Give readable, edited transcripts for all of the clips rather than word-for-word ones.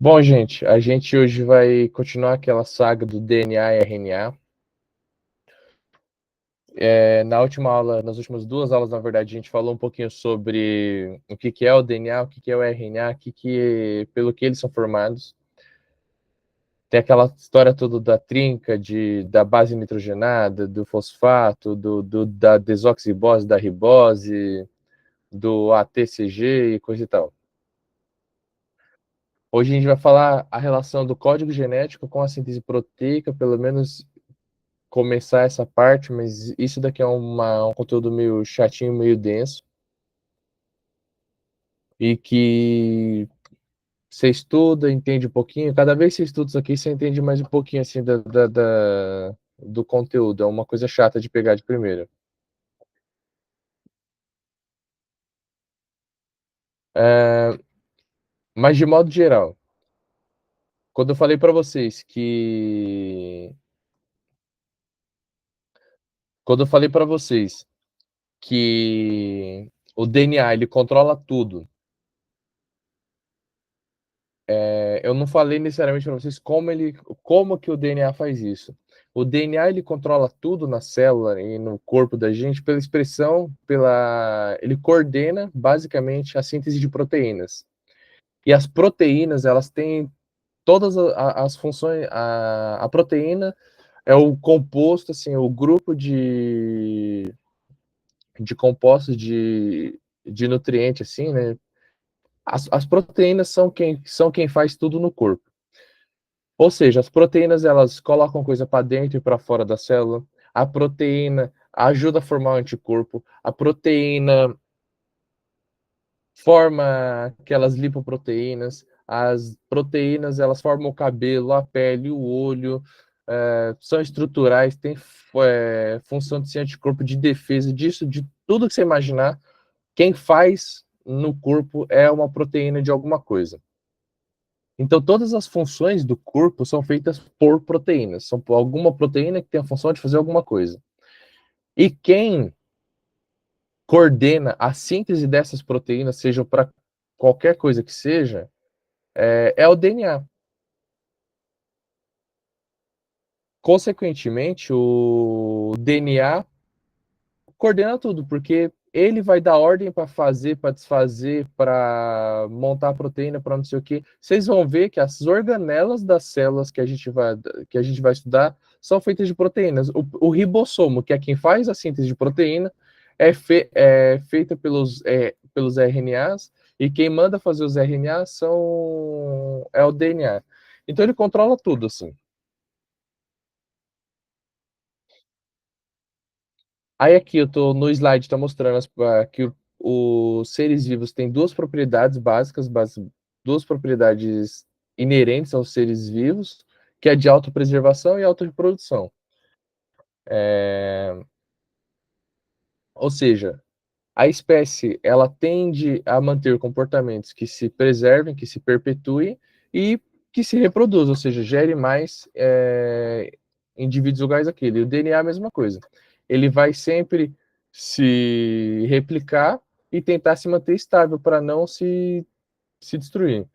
Bom, gente, a gente hoje vai continuar aquela saga do DNA e RNA. Na última aula, nas últimas duas aulas, na verdade, a gente falou um pouquinho sobre o que é o DNA, o que é o RNA, pelo que eles são formados. Tem aquela história toda da trinca, da base nitrogenada, do fosfato, da desoxirribose, da ribose, do ATCG e coisa e tal. Hoje a gente vai falar a relação do código genético com a síntese proteica, pelo menos começar essa parte, mas isso daqui é um conteúdo meio chatinho, meio denso, e que você estuda, entende um pouquinho, cada vez que você estuda isso aqui, você entende mais um pouquinho assim do conteúdo, é uma coisa chata de pegar de primeira. É, mas de modo geral, quando eu falei para vocês quando eu falei para vocês que o DNA ele controla tudo. Eu não falei necessariamente para vocês como que o DNA faz isso. O DNA ele controla tudo na célula e no corpo da gente pela expressão, ele coordena basicamente a síntese de proteínas. E as proteínas elas têm todas as funções. A proteína é o composto, assim, o grupo de compostos de nutrientes, assim, né? As proteínas são quem faz tudo no corpo. Ou seja, as proteínas elas colocam coisa para dentro e para fora da célula. A proteína ajuda a formar o anticorpo. A proteína forma aquelas lipoproteínas. As proteínas elas formam o cabelo, a pele, o olho. São estruturais, têm função de ser anticorpo, de defesa, disso, de tudo que você imaginar. Quem faz no corpo é uma proteína de alguma coisa. Então, todas as funções do corpo são feitas por proteínas. São por alguma proteína que tem a função de fazer alguma coisa. E quem coordena a síntese dessas proteínas, seja para qualquer coisa que seja, é o DNA. Consequentemente, o DNA coordena tudo, porque ele vai dar ordem para fazer, para desfazer, para montar a proteína, para não sei o que. Vocês vão ver que as organelas das células que a gente vai estudar são feitas de proteínas. O ribossomo, que é quem faz a síntese de proteína, é feita pelos RNAs, e quem manda fazer os RNAs é o DNA. Então ele controla tudo, assim. Aí aqui eu tô no slide, está mostrando que os seres vivos têm duas propriedades básicas, duas propriedades inerentes aos seres vivos, que é de autopreservação e autorreprodução. Ou seja, a espécie ela tende a manter comportamentos que se preservem, que se perpetuem e que se reproduzam, ou seja, gere mais indivíduos iguais àquele. E o DNA é a mesma coisa. Ele vai sempre se replicar e tentar se manter estável para não se destruir.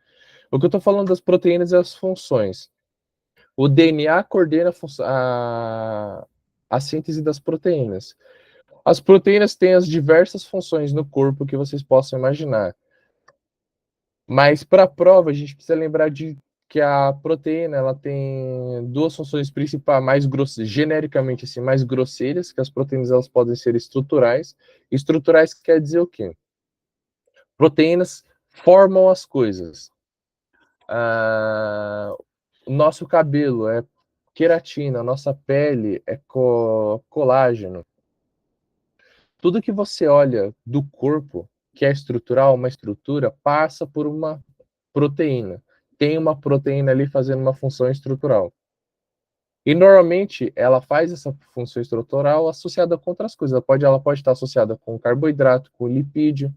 O que eu estou falando das proteínas é as funções. O DNA coordena a síntese das proteínas. As proteínas têm as diversas funções no corpo que vocês possam imaginar. Mas para a prova, a gente precisa lembrar de que a proteína ela tem duas funções principais, mais grosseiras, genericamente assim, mais grosseiras, que as proteínas elas podem ser estruturais. Estruturais quer dizer o quê? Proteínas formam as coisas. O nosso cabelo é queratina, a nossa pele é colágeno. Tudo que você olha do corpo, que é estrutural, uma estrutura, passa por uma proteína. Tem uma proteína ali fazendo uma função estrutural. E normalmente ela faz essa função estrutural associada com outras coisas. Ela pode estar associada com carboidrato, com lipídio,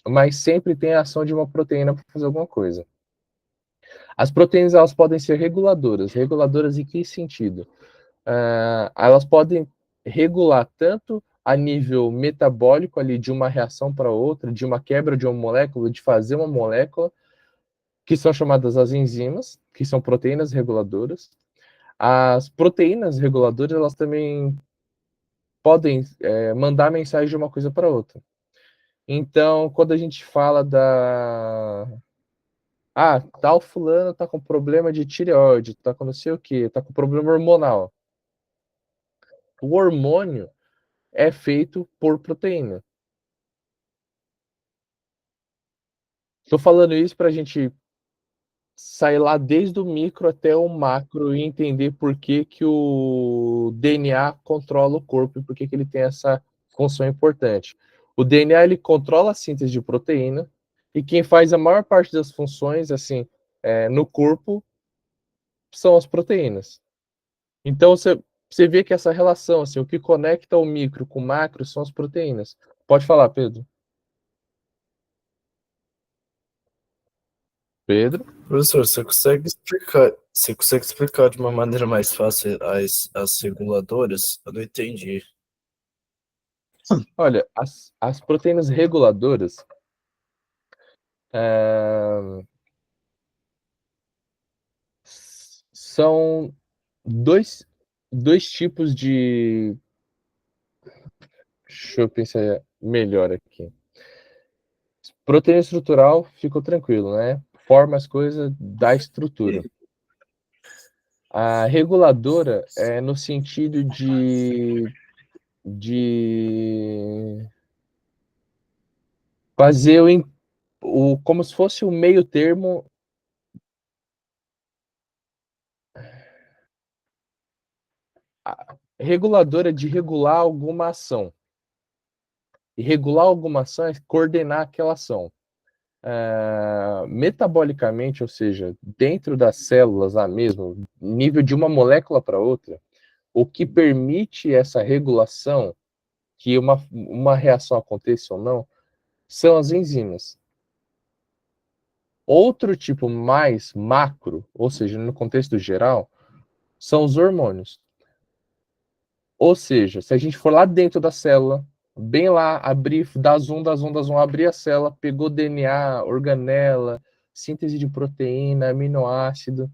mas sempre tem a ação de uma proteína para fazer alguma coisa. As proteínas elas podem ser reguladoras. Reguladoras em que sentido? Elas podem regular tanto a nível metabólico ali de uma reação para outra, de uma quebra de uma molécula, de fazer uma molécula, que são chamadas as enzimas, que são proteínas reguladoras. As proteínas reguladoras, elas também podem mandar mensagem de uma coisa para outra. Então, quando a gente fala tal fulano tá com problema de tireoide, tá com não sei o que, tá com problema hormonal. O hormônio é feito por proteína. Tô falando isso para a gente sair lá desde o micro até o macro e entender por que que o DNA controla o corpo e por que que ele tem essa função importante. O DNA, ele controla a síntese de proteína e quem faz a maior parte das funções, assim, no corpo são as proteínas. Então, você vê que essa relação, assim, o que conecta o micro com o macro são as proteínas. Pode falar, Pedro. Pedro? Professor, você consegue explicar de uma maneira mais fácil as reguladoras? Eu não entendi. Olha, as proteínas reguladoras é, são dois tipos de. Deixa eu pensar melhor aqui. Proteína estrutural, ficou tranquilo, né? Forma as coisas, dá estrutura. A reguladora é no sentido de fazer como se fosse o meio termo. Reguladora de regular alguma ação. E regular alguma ação é coordenar aquela ação. Metabolicamente, ou seja, dentro das células lá mesmo, nível de uma molécula para outra, o que permite essa regulação, que uma reação aconteça ou não, são as enzimas. Outro tipo mais macro, ou seja, no contexto geral, são os hormônios. Ou seja, se a gente for lá dentro da célula, bem lá, abrir, dar zoom, abrir a célula, pegou DNA, organela, síntese de proteína, aminoácido,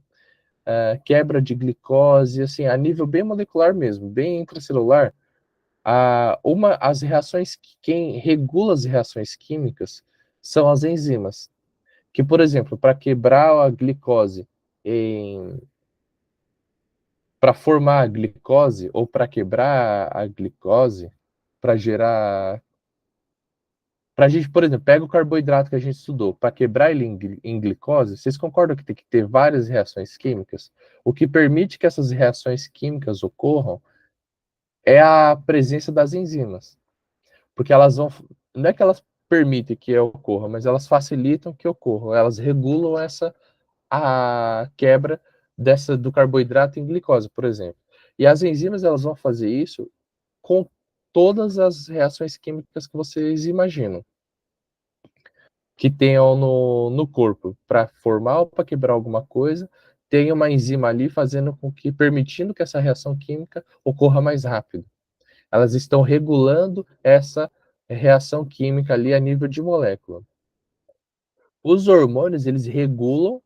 quebra de glicose, assim, a nível bem molecular mesmo, bem intracelular, as reações, quem regula as reações químicas são as enzimas. Que, por exemplo, para quebrar a glicose para formar a glicose ou para quebrar a glicose, para gerar. Para a gente, por exemplo, pega o carboidrato que a gente estudou, para quebrar ele em glicose, vocês concordam que tem que ter várias reações químicas? O que permite que essas reações químicas ocorram é a presença das enzimas, porque elas vão. Não é que elas permitem que ocorra, mas elas facilitam que ocorra, elas regulam a quebra do carboidrato em glicose, por exemplo. E as enzimas elas vão fazer isso com todas as reações químicas que vocês imaginam que tenham no corpo para formar ou para quebrar alguma coisa, tem uma enzima ali fazendo com que, permitindo que essa reação química ocorra mais rápido. Elas estão regulando essa reação química ali a nível de molécula. Os hormônios, eles regulam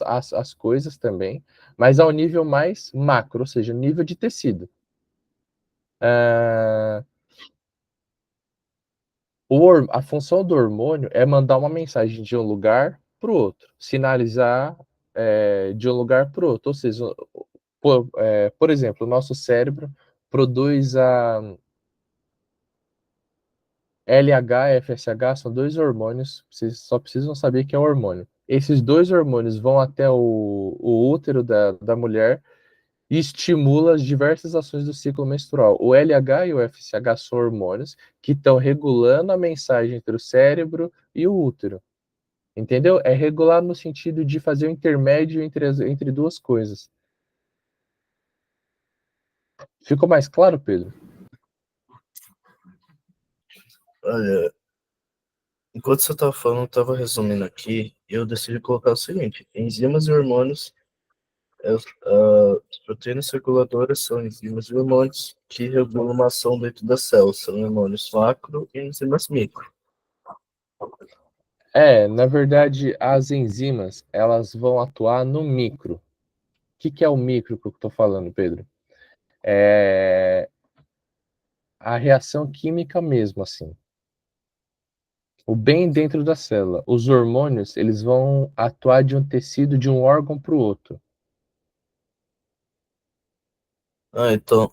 as coisas também, mas ao nível mais macro, ou seja, nível de tecido. A função do hormônio é mandar uma mensagem de um lugar para o outro, sinalizar de um lugar para o outro. Ou seja, por exemplo, o nosso cérebro produz a LH e FSH, são dois hormônios, vocês só precisam saber que é o hormônio. Esses dois hormônios vão até o útero da mulher e estimula as diversas ações do ciclo menstrual. O LH e o FSH são hormônios que estão regulando a mensagem entre o cérebro e o útero. Entendeu? É regular no sentido de fazer o intermédio entre duas coisas. Ficou mais claro, Pedro? Olha, enquanto você estava falando, eu estava resumindo aqui, e eu decidi colocar o seguinte: enzimas e hormônios, as proteínas circuladoras são enzimas e hormônios que regulam uma ação dentro da célula, são hormônios macro e enzimas micro. Na verdade, as enzimas, elas vão atuar no micro. O que é o micro que eu estou falando, Pedro? É a reação química mesmo, assim. O bem dentro da célula. Os hormônios, eles vão atuar de um tecido de um órgão para o outro. Então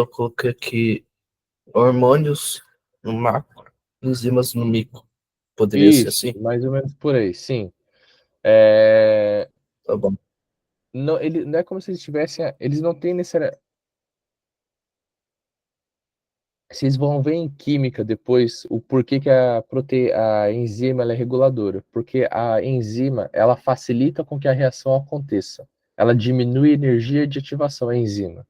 eu coloquei aqui hormônios no macro, enzimas no micro. Poderia ser Isso, assim? mais ou menos por aí, sim. É... Tá bom. Não, não é como se eles tivessem. Eles não têm necessariamente. Vocês vão ver em química depois o porquê que a enzima ela é reguladora. Porque a enzima ela facilita com que a reação aconteça. Ela diminui a energia de ativação da enzima.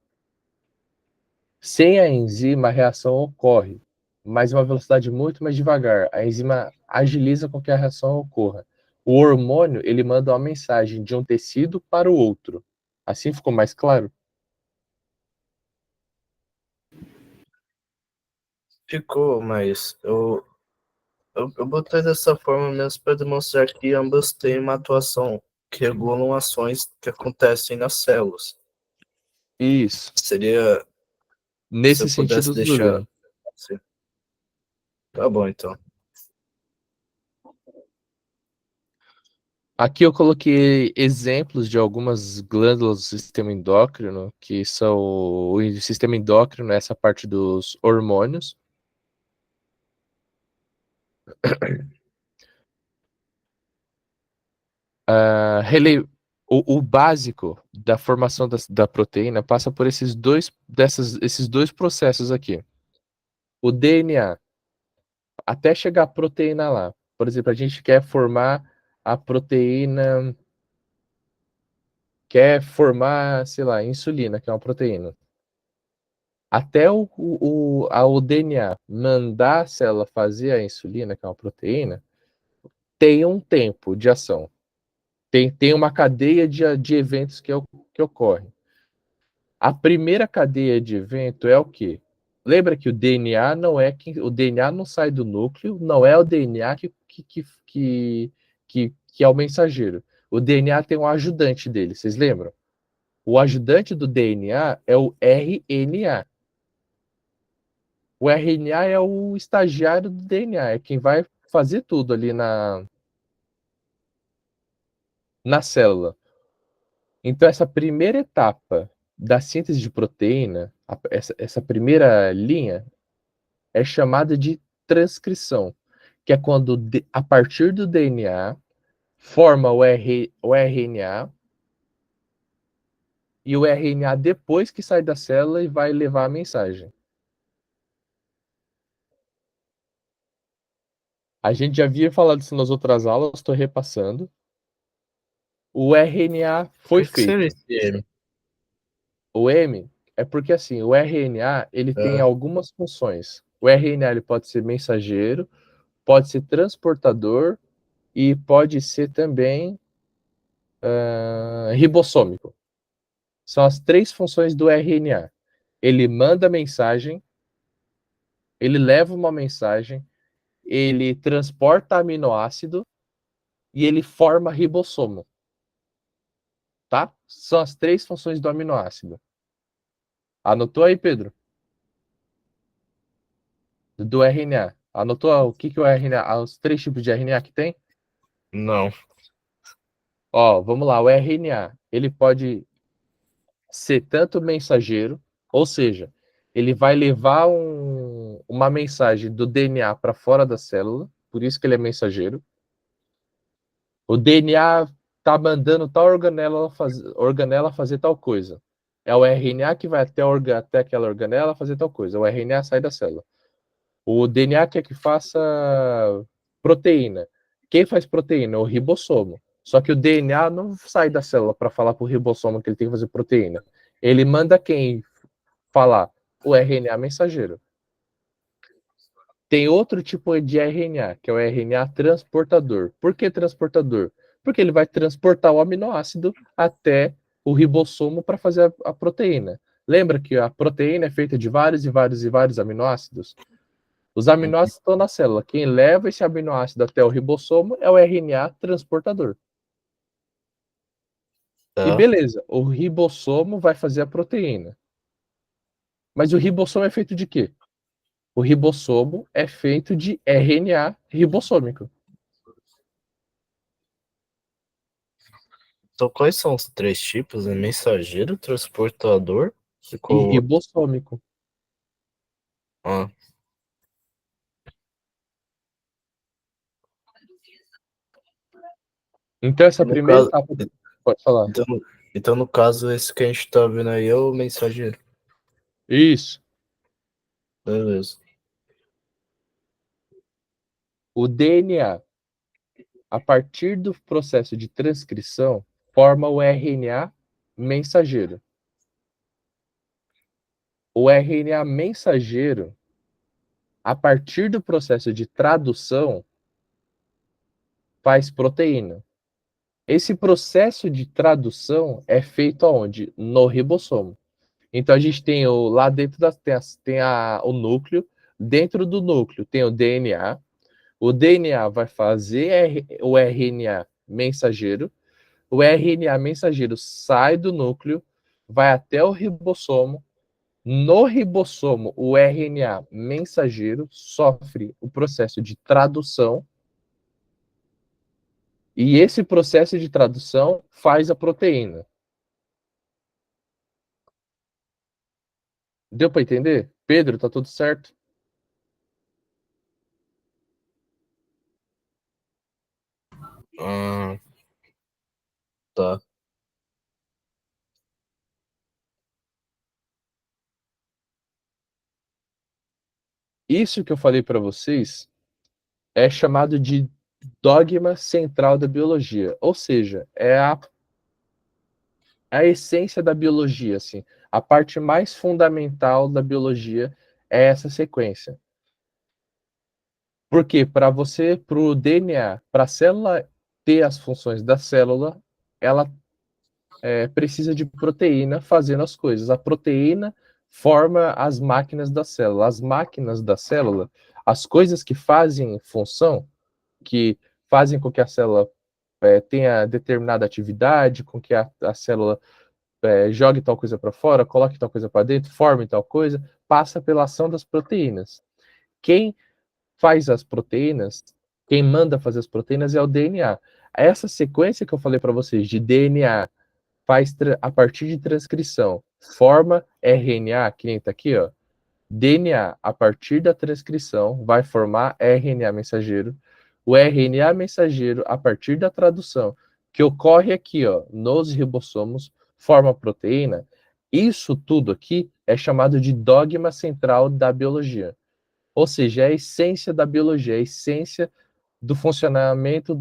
Sem a enzima, a reação ocorre, mas em uma velocidade muito mais devagar. A enzima agiliza com que a reação ocorra. O hormônio ele manda uma mensagem de um tecido para o outro. Assim ficou mais claro? Ficou, mas eu botei dessa forma mesmo para demonstrar que ambas têm uma atuação que regulam ações que acontecem nas células. Isso. Seria se Nesse eu pudesse sentido, tudo deixar bem. assim. Tá bom, então. Aqui eu coloquei exemplos de algumas glândulas do sistema endócrino, que são o sistema endócrino, essa parte dos hormônios. O básico da formação da proteína passa por esses dois processos aqui. O DNA, até chegar a proteína lá. Por exemplo, a gente quer formar a proteína, quer formar, sei lá, insulina, que é uma proteína. Até o DNA mandar a célula fazer a insulina, que é uma proteína, tem um tempo de ação. Tem uma cadeia de eventos que ocorre. A primeira cadeia de evento é o quê? Lembra que o DNA não é que o DNA não sai do núcleo, não é o DNA que é o mensageiro. O DNA tem um ajudante dele, vocês lembram? O ajudante do DNA é o RNA. O RNA é o estagiário do DNA, é quem vai fazer tudo ali na célula. Então, essa primeira etapa da síntese de proteína, essa primeira linha, é chamada de transcrição, que é quando, a partir do DNA, forma o RNA, e o RNA depois que sai da célula e vai levar a mensagem. A gente já havia falado isso nas outras aulas, estou repassando. O RNA O foi que seria feito. esse M? O M é porque assim, o RNA ele tem Ah, algumas funções. O RNA ele pode ser mensageiro, pode ser transportador e pode ser também ribossômico. São as três funções do RNA. Ele manda mensagem, ele leva uma mensagem, ele transporta aminoácido e ele forma ribossomo. Tá? São as três funções do aminoácido. Anotou aí, Pedro? Do RNA. Anotou o que o RNA, os três tipos de RNA que tem? não. Ó, vamos lá. O RNA, ele pode ser tanto mensageiro, ou seja, ele vai levar uma mensagem do DNA para fora da célula, por isso que ele é mensageiro. O DNA tá mandando tal organela fazer tal coisa. É o RNA que vai até aquela organela fazer tal coisa. O RNA sai da célula. O DNA quer que faça proteína. Quem faz proteína? O ribossomo. Só que o DNA não sai da célula para falar para o ribossomo que ele tem que fazer proteína. Ele manda quem falar? O RNA mensageiro. Tem outro tipo de RNA, que é o RNA transportador. Por que transportador? Porque ele vai transportar o aminoácido até o ribossomo para fazer a proteína. Lembra que a proteína é feita de vários e vários e vários aminoácidos? Os aminoácidos estão na célula. Quem leva esse aminoácido até o ribossomo é o RNA transportador. E Tá. beleza, o ribossomo vai fazer a proteína. Mas o ribossomo é feito de quê? O ribossomo é feito de RNA ribossômico. Então, quais são os três tipos? É mensageiro, transportador e E qual o outro? ribossômico. Ah, Então, essa e no primeira caso, etapa. Pode falar. então, então, no caso, esse que a gente tá vendo aí é o mensageiro. Isso. Beleza. O DNA, a partir do processo de transcrição, forma o RNA mensageiro. O RNA mensageiro, a partir do processo de tradução, faz proteína. Esse processo de tradução é feito aonde? No ribossomo. Então a gente tem lá dentro o núcleo, dentro do núcleo tem o DNA. O DNA vai fazer o RNA mensageiro. O RNA mensageiro sai do núcleo, vai até o ribossomo. No ribossomo, o RNA mensageiro sofre o processo de tradução. E esse processo de tradução faz a proteína. Deu para entender? Pedro, tá tudo certo? Ah, tá. Isso que eu falei para vocês é chamado de dogma central da biologia, ou seja, é a essência da biologia, assim. A parte mais fundamental da biologia é essa sequência. Porque para o DNA, para a célula ter as funções da célula, ela precisa de proteína fazendo as coisas. A proteína forma as máquinas da célula. As máquinas da célula, as coisas que fazem função, que fazem com que a célula tenha determinada atividade, com que a célula jogue tal coisa para fora, coloque tal coisa para dentro, forme tal coisa, passa pela ação das proteínas. Quem faz as proteínas, quem manda fazer as proteínas é o DNA. Essa sequência que eu falei para vocês de DNA faz a partir de transcrição, forma RNA, que nem está aqui, ó. DNA, a partir da transcrição, vai formar RNA mensageiro. O RNA mensageiro, a partir da tradução, que ocorre aqui, ó, nos ribossomos, forma proteína. Isso tudo aqui é chamado de dogma central da biologia. Ou seja, é a essência da biologia, a essência do funcionamento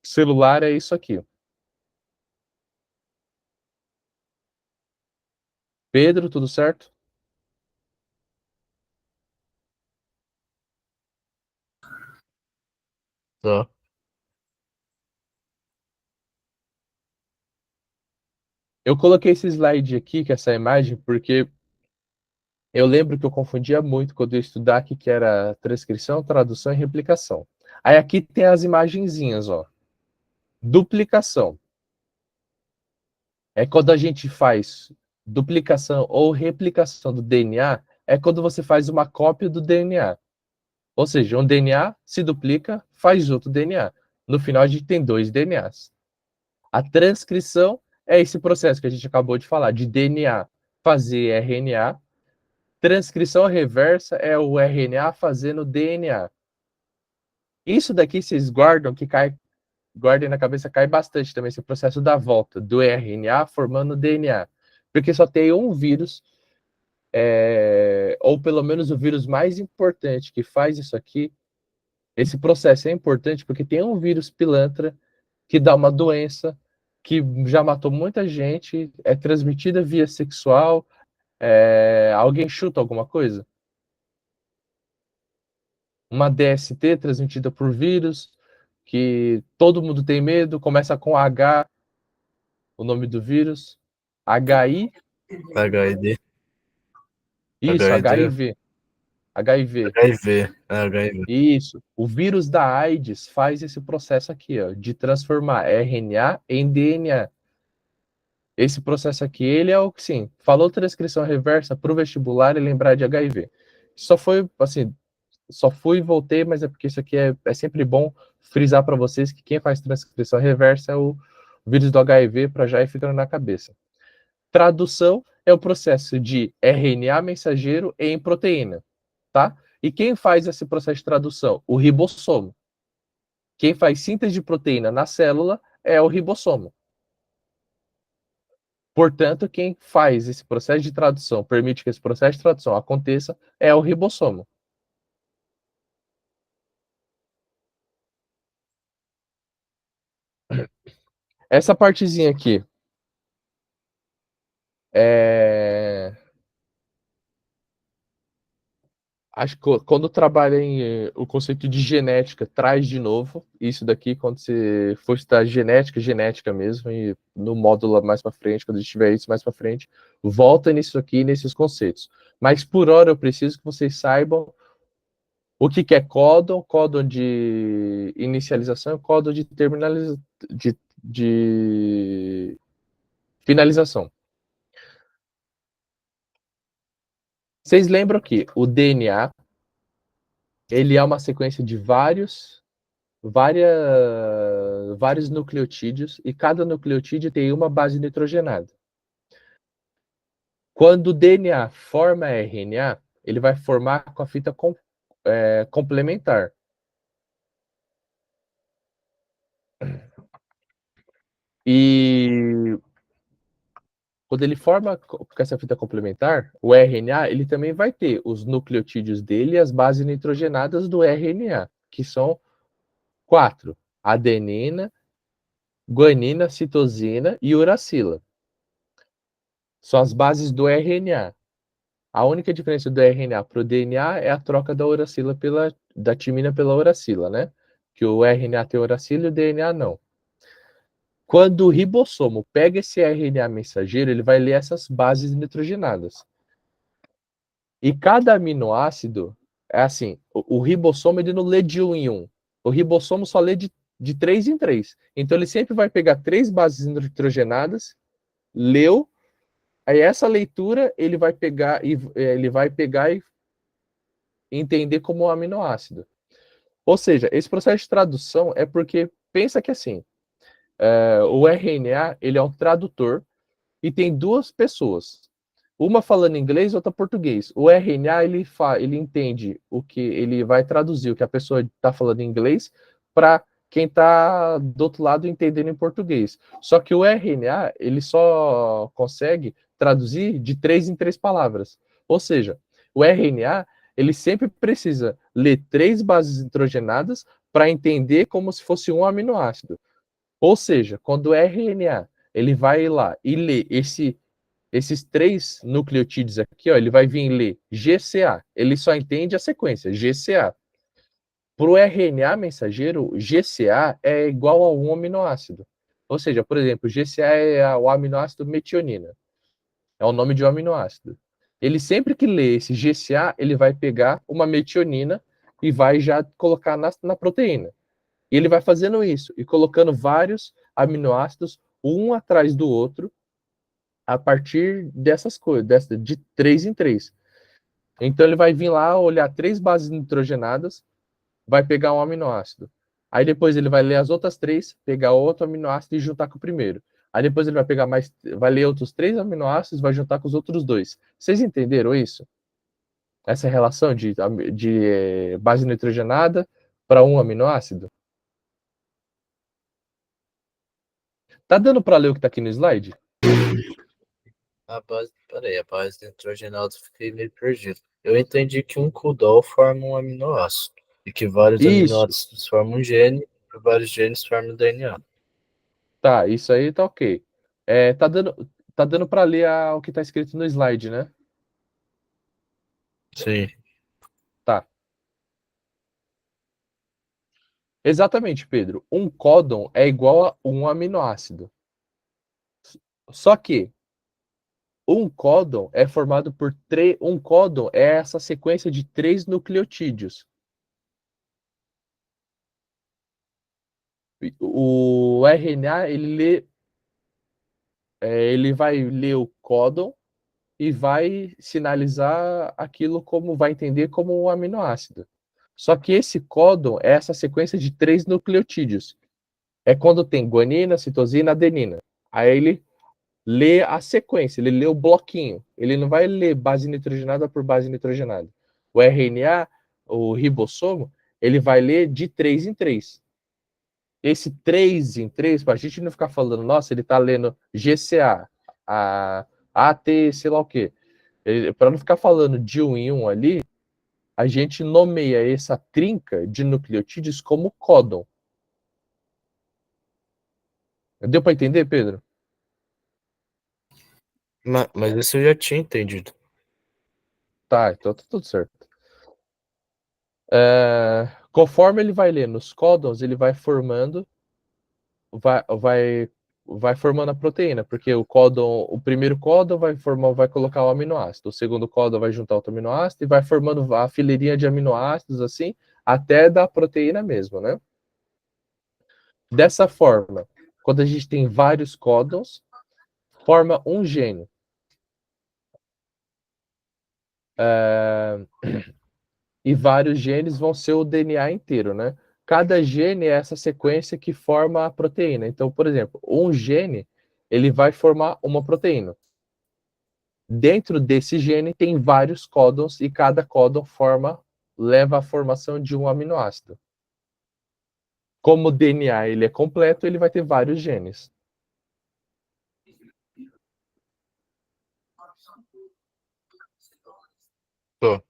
celular é isso aqui. Pedro, tudo certo? Tá. Eu coloquei esse slide aqui, que é essa imagem, porque eu lembro que eu confundia muito quando eu estudar aqui, que era transcrição, tradução e replicação. Aí aqui tem as imagenzinhas, ó. Duplicação. É quando a gente faz duplicação ou replicação do DNA, é quando você faz uma cópia do DNA. Ou seja, um DNA se duplica, faz outro DNA. No final, a gente tem dois DNAs. A transcrição é esse processo que a gente acabou de falar, de DNA fazer RNA. Transcrição reversa é o RNA fazendo DNA. Isso daqui vocês guardam, que cai, guardem na cabeça, cai bastante também esse processo da volta do RNA formando DNA. Porque só tem um vírus, ou pelo menos o vírus mais importante que faz isso aqui. Esse processo é importante porque tem um vírus pilantra que dá uma doença que já matou muita gente, é transmitida via sexual. Alguém chuta alguma coisa? Uma DST transmitida por vírus, que todo mundo tem medo, começa com H, o nome do vírus. HI, HID. isso, HID? HIV. HIV. HIV. Isso. O vírus da AIDS faz esse processo aqui, ó, de transformar RNA em DNA. Esse processo aqui, ele é o que, sim, falou transcrição reversa para o vestibular e lembrar de HIV. Só foi, assim, só fui e voltei, mas é porque isso aqui é sempre bom frisar para vocês que quem faz transcrição reversa é o vírus do HIV, para já ir ficando na cabeça. Tradução é o processo de RNA mensageiro em proteína, tá? E quem faz esse processo de tradução? O ribossomo. Quem faz síntese de proteína na célula é o ribossomo. Portanto, quem faz esse processo de tradução, permite que esse processo de tradução aconteça, é o ribossomo. Essa partezinha aqui é... Acho que quando trabalha em o conceito de genética, traz de novo isso daqui, quando você for estudar genética mesmo, e no módulo mais para frente, quando a gente tiver isso mais para frente, volta nisso aqui, nesses conceitos. Mas por hora eu preciso que vocês saibam o que é códon de inicialização e códon de, de finalização. Vocês lembram que o DNA ele é uma sequência de vários nucleotídeos e cada nucleotídeo tem uma base nitrogenada. Quando o DNA forma RNA, ele vai formar com a fita complementar. E quando ele forma com essa fita complementar, o RNA ele também vai ter os nucleotídeos dele e as bases nitrogenadas do RNA, que são 4: adenina, guanina, citosina e uracila. São as bases do RNA. A única diferença do RNA para o DNA é a troca da uracila da timina pela uracila, né? Que o RNA tem uracila e o DNA não. Quando o ribossomo pega esse RNA mensageiro, ele vai ler essas bases nitrogenadas. E cada aminoácido é assim, o ribossomo ele não lê de um em um. O ribossomo só lê de 3 em 3. Então ele sempre vai pegar 3 bases nitrogenadas, leu, aí essa leitura ele vai pegar e entender como um aminoácido. Ou seja, esse processo de tradução é porque pensa que assim, o RNA ele é um tradutor e tem duas pessoas, uma falando inglês, outra português. O RNA ele entende o que ele vai traduzir o que a pessoa está falando em inglês para quem está do outro lado entendendo em português. Só que o RNA ele só consegue traduzir de 3 em 3 palavras. Ou seja, o RNA ele sempre precisa ler 3 bases nitrogenadas para entender como se fosse um aminoácido. Ou seja, quando o RNA ele vai lá e lê esses 3 nucleotídeos aqui, ó, ele vai vir ler GCA. Ele só entende a sequência, GCA. Para o RNA mensageiro, GCA é igual a um aminoácido. Ou seja, por exemplo, GCA é o aminoácido metionina. É o nome de um aminoácido. Ele sempre que lê esse GCA, ele vai pegar uma metionina e vai já colocar na proteína. E ele vai fazendo isso e colocando vários aminoácidos um atrás do outro a partir dessas coisas, de 3 em 3. Então ele vai vir lá, olhar 3 bases nitrogenadas, vai pegar um aminoácido. Aí depois ele vai ler as outras 3, pegar outro aminoácido e juntar com o primeiro. Aí depois ele vai pegar vai ler outros 3 aminoácidos, vai juntar com os outros 2. Vocês entenderam isso? Essa relação de base nitrogenada para um aminoácido? Tá dando para ler o que está aqui no slide? Peraí, a base nitrogenada eu fiquei meio perdido. Eu entendi que um codol forma um aminoácido e que vários Isso, aminoácidos formam um gene e vários genes formam DNA. tá, isso aí tá ok. Tá dando para ler o que tá escrito no slide, né? Sim. Tá. Exatamente, Pedro. Um códon é igual a um aminoácido. Só que Um códon é formado por três. Um códon é essa sequência de 3 nucleotídeos. O RNA ele vai ler o códon e vai sinalizar aquilo como vai entender como um aminoácido. Só que esse códon é essa sequência de 3 nucleotídeos. É quando tem guanina, citosina, adenina. Aí ele lê a sequência, ele lê o bloquinho. Ele não vai ler base nitrogenada por base nitrogenada. O RNA, o ribossomo, ele vai ler de 3 em 3. Esse 3 em 3, para a gente não ficar falando, nossa, ele está lendo GCA, a AT, sei lá o quê. Para não ficar falando de um em um ali, a gente nomeia essa trinca de nucleotídeos como códon. Deu para entender, Pedro? Mas isso eu já tinha entendido. Tá, então tá tudo certo. Conforme ele vai lendo os códons, ele vai formando, vai formando a proteína, porque o primeiro códon vai colocar o aminoácido, o segundo códon vai juntar outro aminoácido e vai formando a fileirinha de aminoácidos assim, até da proteína mesmo, né? Dessa forma, quando a gente tem vários códons, forma um gene. E vários genes vão ser o DNA inteiro, né? Cada gene é essa sequência que forma a proteína. Então, por exemplo, um gene ele vai formar uma proteína. Dentro desse gene tem vários códons e cada códon leva à formação de um aminoácido. Como o DNA ele é completo, ele vai ter vários genes. Tô.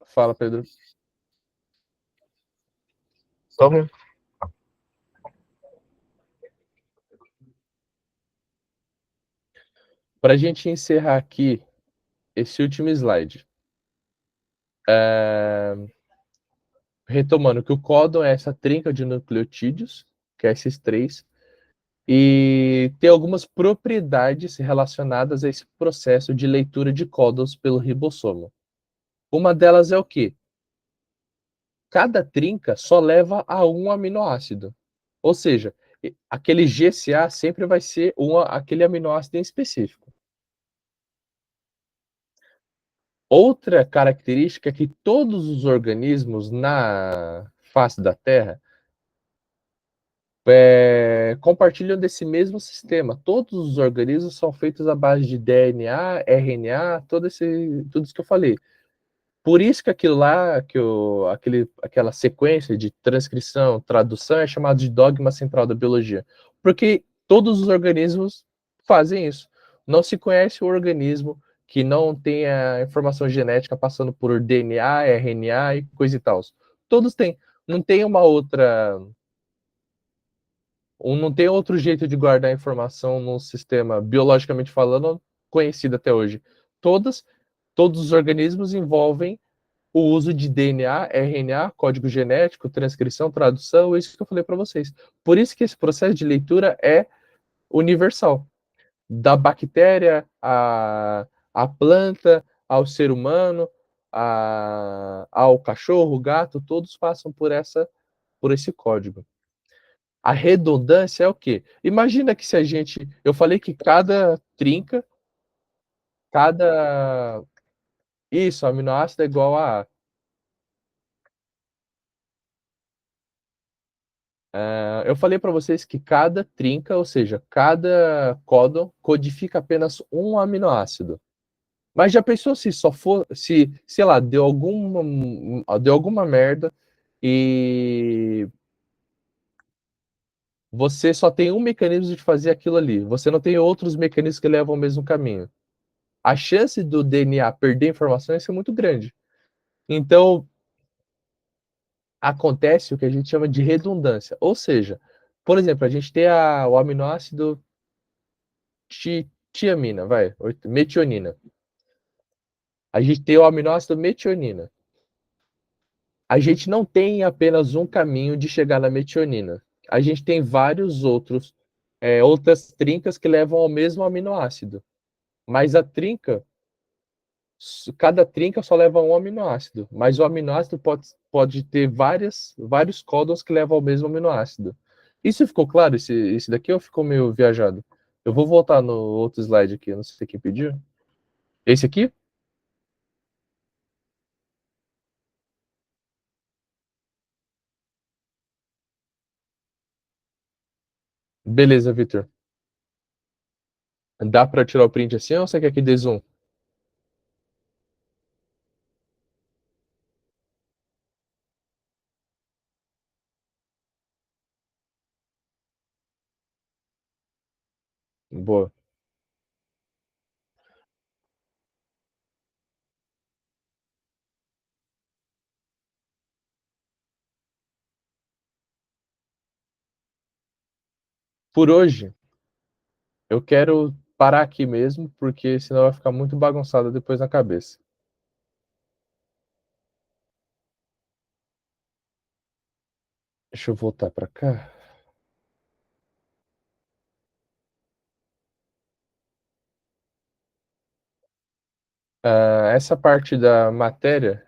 Fala, Pedro. Toma. Para a gente encerrar aqui esse último slide, retomando que o códon é essa trinca de nucleotídeos, que é esses três, e tem algumas propriedades relacionadas a esse processo de leitura de códons pelo ribossomo. Uma delas é o quê? Cada trinca só leva a um aminoácido. Ou seja, aquele GCA sempre vai ser aquele aminoácido em específico. Outra característica é que todos os organismos na face da Terra compartilham desse mesmo sistema. Todos os organismos são feitos à base de DNA, RNA, tudo isso que eu falei. Por isso que aquilo lá, aquela sequência de transcrição, tradução é chamado de dogma central da biologia. Porque todos os organismos fazem isso. Não se conhece o organismo que não tenha informação genética passando por DNA, RNA e coisa e tal. Todos têm. Não tem uma outra. Não tem outro jeito de guardar a informação num sistema, biologicamente falando, conhecido até hoje. Todos os organismos envolvem o uso de DNA, RNA, código genético, transcrição, tradução, isso que eu falei para vocês. Por isso que esse processo de leitura é universal. Da bactéria à planta, ao ser humano, ao cachorro, gato, todos passam por esse código. A redundância é o quê? Imagina que se a gente. Eu falei que cada trinca, cada. Isso, aminoácido é igual a. Eu falei para vocês que cada trinca, ou seja, cada códon codifica apenas um aminoácido. Mas já pensou se só for, se, sei lá, deu alguma merda e você só tem um mecanismo de fazer aquilo ali, você não tem outros mecanismos que levam ao mesmo caminho. A chance do DNA perder informações é muito grande. Então, acontece o que a gente chama de redundância. Ou seja, por exemplo, a gente tem o aminoácido tiamina, metionina. A gente tem o aminoácido metionina. A gente não tem apenas um caminho de chegar na metionina. A gente tem vários outros outras trincas que levam ao mesmo aminoácido. Mas a trinca, cada trinca só leva um aminoácido, mas o aminoácido pode ter vários códons que levam ao mesmo aminoácido. Isso ficou claro, esse daqui, ou ficou meio viajado? Eu vou voltar no outro slide aqui, eu não sei quem pediu. Esse aqui? Beleza, Victor. Dá para tirar o print assim ou você quer que dê zoom? Boa. Por hoje, eu quero parar aqui mesmo, porque senão vai ficar muito bagunçado depois na cabeça. Deixa eu voltar para cá. Essa parte da matéria